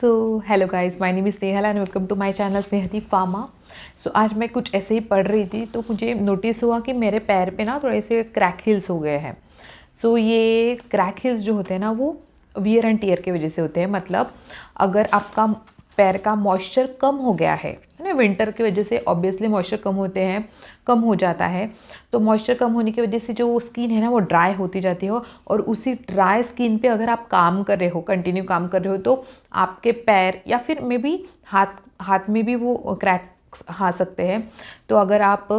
So hello guys, my name is Snehal and welcome to my channel Snehati pharma. So आज मैं कुछ ऐसे ही पढ़ रही थी तो मुझे नोटिस हुआ कि मेरे पैर पे ना थोड़े से क्रैक हिल्स हो गए हैं। सो ये क्रैक हिल्स जो होते हैं ना वो वियर एंड टीयर की वजह से होते हैं। मतलब अगर आपका पैर का मॉइस्चर कम हो गया है ना, विंटर की वजह से ऑब्वियसली मॉइस्चर कम होते हैं, कम हो जाता है। तो मॉइस्चर कम होने की वजह से जो स्किन है ना वो ड्राई होती जाती है, और उसी ड्राई स्किन पे अगर आप काम कर रहे हो, कंटिन्यू काम कर रहे हो, तो आपके पैर या फिर मे बी हाथ में भी वो क्रैक्स आ सकते हैं। तो अगर आप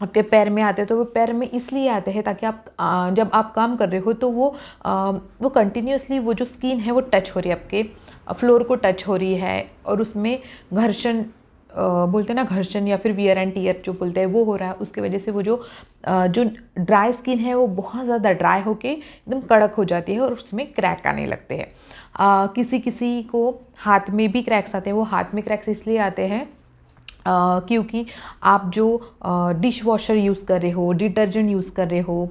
आपके पैर में आते हैं तो वो पैर में इसलिए आते हैं ताकि आप जब आप काम कर रहे हो तो वो कंटिन्यूसली वो जो स्किन है वो टच हो रही है, आपके फ्लोर को टच हो रही है, और उसमें घर्षण बोलते हैं ना, घर्षण या फिर वियर एंड टियर जो बोलते हैं वो हो रहा है। उसकी वजह से वो जो ड्राई स्किन है वो बहुत ज़्यादा ड्राई होके एकदम कड़क हो जाती है और उसमें क्रैक आने लगते हैं। किसी किसी को हाथ में भी क्रैक्स आते हैं। वो हाथ में क्रैक्स इसलिए आते हैं क्योंकि आप जो डिश वॉशर यूज़ कर रहे हो, डिटर्जेंट यूज़ कर रहे हो,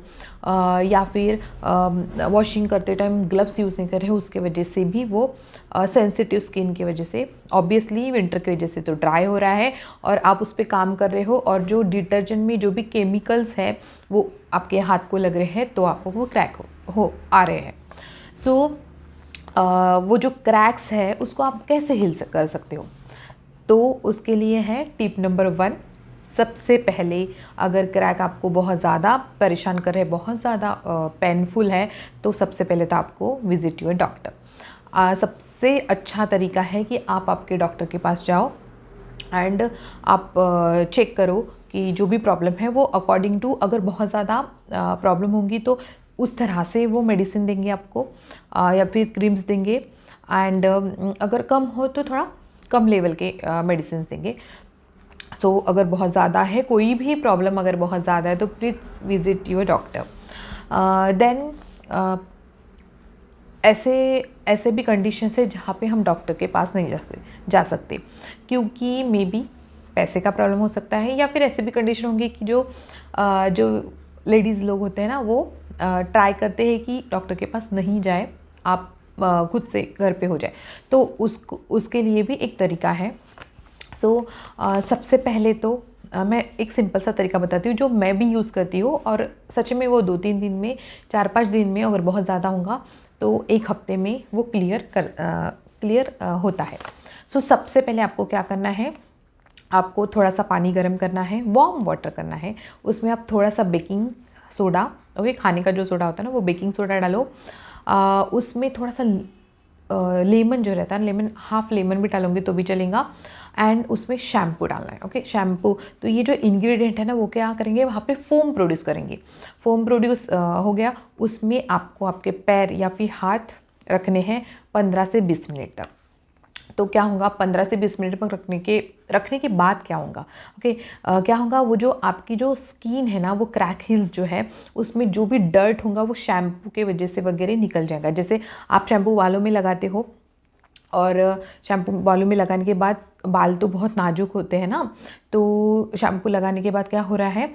या फिर वॉशिंग करते टाइम ग्लव्स यूज़ नहीं कर रहे हो, उसके वजह से भी वो सेंसिटिव स्किन की वजह से, ऑब्वियसली विंटर की वजह से तो ड्राई हो रहा है और आप उस पर काम कर रहे हो, और जो डिटर्जेंट में जो भी केमिकल्स है वो आपके हाथ को लग रहे हैं तो आपको वो क्रैक हो आ रहे हैं। सो वो जो क्रैक्स है उसको आप कैसे हिल कर सकते हो, तो उसके लिए है टिप नंबर 1। सबसे पहले अगर क्रैक आपको बहुत ज़्यादा परेशान कर रहे हैं, बहुत ज़्यादा पेनफुल है, तो सबसे पहले तो आपको विजिट योर डॉक्टर। सबसे अच्छा तरीका है कि आप आपके डॉक्टर के पास जाओ एंड आप चेक करो कि जो भी प्रॉब्लम है वो अकॉर्डिंग टू, अगर बहुत ज़्यादा प्रॉब्लम होंगी तो उस तरह से वो मेडिसिन देंगे आपको, या फिर क्रीम्स देंगे। एंड अगर कम हो तो थोड़ा कम लेवल के मेडिसिन देंगे। सो अगर बहुत ज़्यादा है, कोई भी प्रॉब्लम अगर बहुत ज़्यादा है, तो please visit your doctor. Then ऐसे भी कंडीशन है जहाँ पे हम डॉक्टर के पास नहीं जा सकते, क्योंकि मे बी पैसे का प्रॉब्लम हो सकता है, या फिर ऐसे भी कंडीशन होंगी कि जो लेडीज़ लोग होते हैं ना वो ट्राई करते हैं कि डॉक्टर के पास नहीं जाए, आप खुद से घर पे हो जाए, तो उसके लिए भी एक तरीका है। सो सबसे पहले तो मैं एक सिंपल सा तरीका बताती हूँ जो मैं भी यूज़ करती हूँ, और सच में वो 2-3 दिन में, 4-5 दिन में, अगर बहुत ज़्यादा होगा तो 1 हफ्ते में वो क्लियर होता है। सो सबसे पहले आपको क्या करना है, आपको थोड़ा सा पानी गर्म करना है, वार्म वाटर करना है, उसमें आप थोड़ा सा बेकिंग सोडा, ओके, खाने का जो सोडा होता है ना वो बेकिंग सोडा डालो। उसमें थोड़ा सा लेमन जो रहता है, लेमन, हाफ लेमन भी डालोगे तो भी चलेगा। एंड उसमें शैम्पू डालना है, ओके, शैम्पू। तो ये जो इंग्रेडिएंट है ना वो क्या करेंगे, वहाँ पे फोम प्रोड्यूस करेंगे। फोम प्रोड्यूस हो गया, उसमें आपको आपके पैर या फिर हाथ रखने हैं 15 से 20 मिनट तक। तो क्या होगा, 15 से 20 मिनट तक रखने के बाद क्या होगा, ओके, क्या होगा, वो जो आपकी जो स्किन है ना वो क्रैक हिल्स जो है उसमें जो भी डर्ट होगा वो शैम्पू के वजह से वगैरह निकल जाएगा। जैसे आप शैम्पू बालों में लगाते हो, और शैम्पू बालों में लगाने के बाद बाल तो बहुत नाजुक होते हैं ना, तो शैम्पू लगाने के बाद क्या हो रहा है,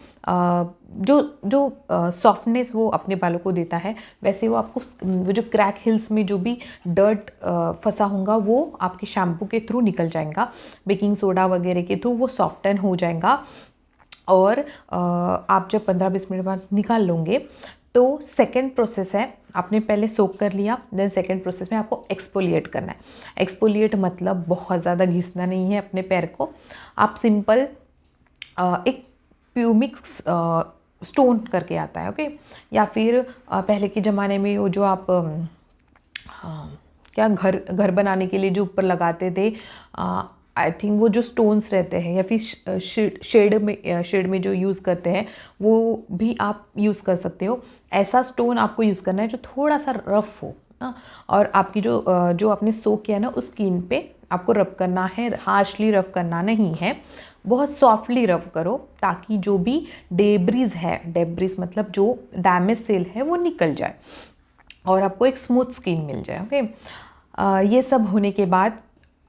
जो सॉफ्टनेस वो अपने बालों को देता है, वैसे वो आपको वो जो क्रैक हिल्स में जो भी डर्ट फंसा होगा वो आपके शैम्पू के थ्रू निकल जाएगा, बेकिंग सोडा वगैरह के थ्रू वो सॉफ्टन हो जाएगा। और आप जब 15-20 मिनट बाद निकाल लोगे तो सेकंड प्रोसेस है, आपने पहले सोक कर लिया, देन सेकंड प्रोसेस में आपको एक्सफोलिएट करना है। एक्सफोलिएट मतलब बहुत ज़्यादा घिसना नहीं है अपने पैर को, आप सिंपल एक प्यूमिक्स स्टोन करके आता है, ओके, या फिर पहले के ज़माने में वो जो आप क्या घर बनाने के लिए जो ऊपर लगाते थे, आई थिंक वो जो स्टोन्स रहते हैं, या फिर शेड में जो यूज़ करते हैं वो भी आप यूज़ कर सकते हो। ऐसा स्टोन आपको यूज़ करना है जो थोड़ा सा रफ़ हो ना, और आपकी जो आपने सोक किया ना उस स्किन पे आपको रब करना है, हार्शली रफ करना नहीं है, बहुत सॉफ्टली रफ करो, ताकि जो भी डेब्रिज मतलब जो डैमेज सेल है वो निकल जाए और आपको एक स्मूथ स्किन मिल जाए, ओके। ये सब होने के बाद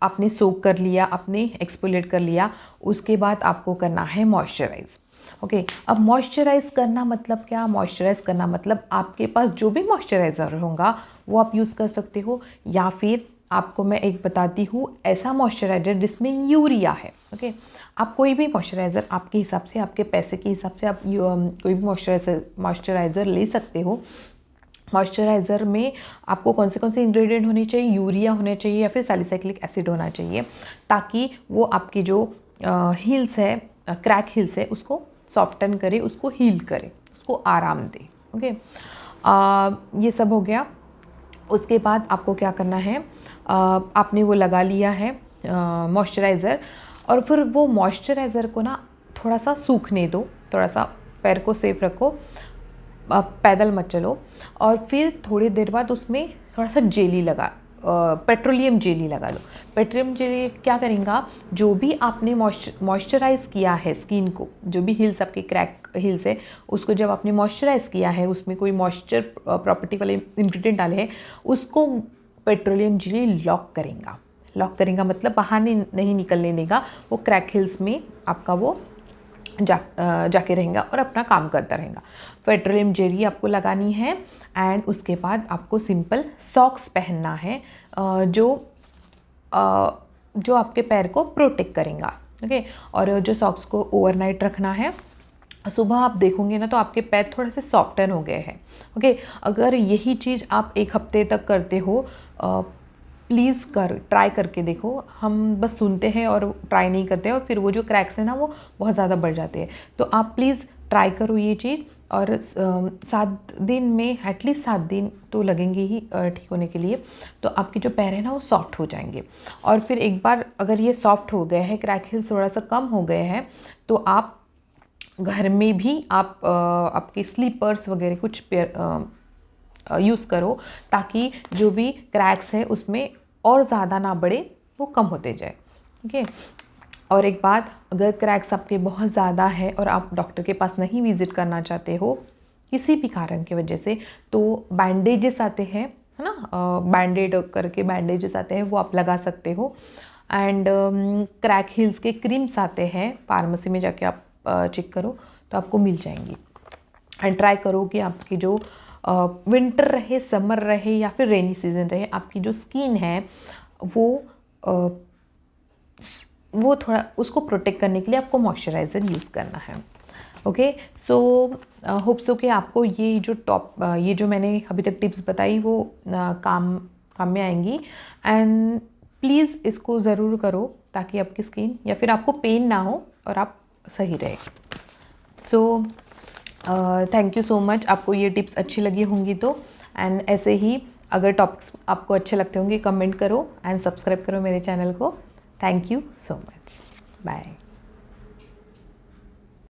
आपने सोक कर लिया, आपने एक्सफोलिएट कर लिया, उसके बाद आपको करना है मॉइस्चराइज, ओके। अब मॉइस्चराइज करना मतलब क्या, मॉइस्चराइज करना मतलब आपके पास जो भी मॉइस्चराइज़र होगा वो आप यूज़ कर सकते हो, या फिर आपको मैं एक बताती हूँ ऐसा मॉइस्चराइज़र जिसमें यूरिया है। ओके, आप कोई भी मॉइस्चराइज़र आपके हिसाब से, आपके पैसे के हिसाब से आप कोई भी मॉइस्चराइज़र ले सकते हो। मॉइस्चराइज़र में आपको कौन से इंग्रेडिएंट होने चाहिए, यूरिया होने चाहिए या फिर सैलिसाइक्लिक एसिड होना चाहिए, ताकि वो आपकी जो हील्स है, क्रैक हील्स है, उसको सॉफ्टन करे, उसको हील करे, उसको आराम दे। ओके, ये सब हो गया। उसके बाद आपको क्या करना है, आपने वो लगा लिया है मॉइस्चराइज़र, और फिर वो मॉइस्चराइज़र को ना थोड़ा सा सूखने दो, थोड़ा सा पैर को सेफ रखो, पैदल मत चलो। और फिर थोड़ी देर बाद उसमें थोड़ा सा जेली पेट्रोलियम जेली लगा लो। पेट्रोलियम जेली क्या करेगा, जो भी आपने मॉइस्चराइज़ किया है स्किन को, जो भी हिल्स आपके क्रैक हिल्स है, उसको जब आपने मॉइस्चराइज़ किया है, उसमें कोई मॉइस्चर प्रॉपर्टी वाले इंग्रेडिएंट डाले हैं, उसको पेट्रोलियम जेली लॉक करेगा मतलब बाहर नहीं निकलने देगा। वो क्रैक हिल्स में आपका वो जाके रहेगा और अपना काम करता रहेगा। पेट्रोलियम जेली आपको लगानी है, एंड उसके बाद आपको सिंपल सॉक्स पहनना है जो आपके पैर को प्रोटेक्ट करेगा। ओके, और जो सॉक्स को ओवरनाइट रखना है। सुबह आप देखोगे ना तो आपके पैर थोड़े से सॉफ्टन हो गए हैं। ओके, अगर यही चीज़ आप 1 हफ्ते तक करते हो, प्लीज़ ट्राई करके देखो। हम बस सुनते हैं और ट्राई नहीं करते हैं, और फिर वो जो क्रैक्स हैं ना वो बहुत ज़्यादा बढ़ जाते हैं। तो आप प्लीज़ ट्राई करो ये चीज़, और 7 दिन में एटलीस्ट 7 दिन तो लगेंगे ही ठीक होने के लिए। तो आपके जो पैर हैं ना वो सॉफ्ट हो जाएंगे। और फिर एक बार अगर ये सॉफ्ट हो गए हैं, क्रैक हिल्स थोड़ा सा कम हो गए हैं, तो आप घर में भी आपके स्लीपर्स वगैरह कुछ यूज़ करो, ताकि जो भी क्रैक्स है उसमें और ज़्यादा ना बढ़े, वो कम होते जाए। ओके, और एक बात, अगर क्रैक्स आपके बहुत ज़्यादा है और आप डॉक्टर के पास नहीं विज़िट करना चाहते हो किसी भी कारण की वजह से, तो बैंडेजेस आते हैं, है ना, बैंडेड करके बैंडेजेस आते हैं, वो आप लगा सकते हो। एंड क्रैक हिल्स के क्रीम्स आते हैं, फार्मेसी में जाके आप चेक करो तो आपको मिल जाएंगी। एंड ट्राई करो कि आपकी जो विंटर रहे, समर रहे या फिर रेनी सीजन रहे, आपकी जो स्किन है वो थोड़ा उसको प्रोटेक्ट करने के लिए आपको मॉइस्चराइज़र यूज़ करना है। ओके, सो होप सो कि आपको ये जो मैंने अभी तक टिप्स बताई वो काम में आएंगी। एंड प्लीज़ इसको ज़रूर करो, ताकि आपकी स्किन या फिर आपको पेन ना हो और आप सही रहे। So thank you so much. आपको ये टिप्स अच्छी लगी होंगी तो, एंड ऐसे ही अगर टॉपिक्स आपको अच्छे लगते होंगे कमेंट करो एंड सब्सक्राइब करो मेरे चैनल को। Thank you so much, bye.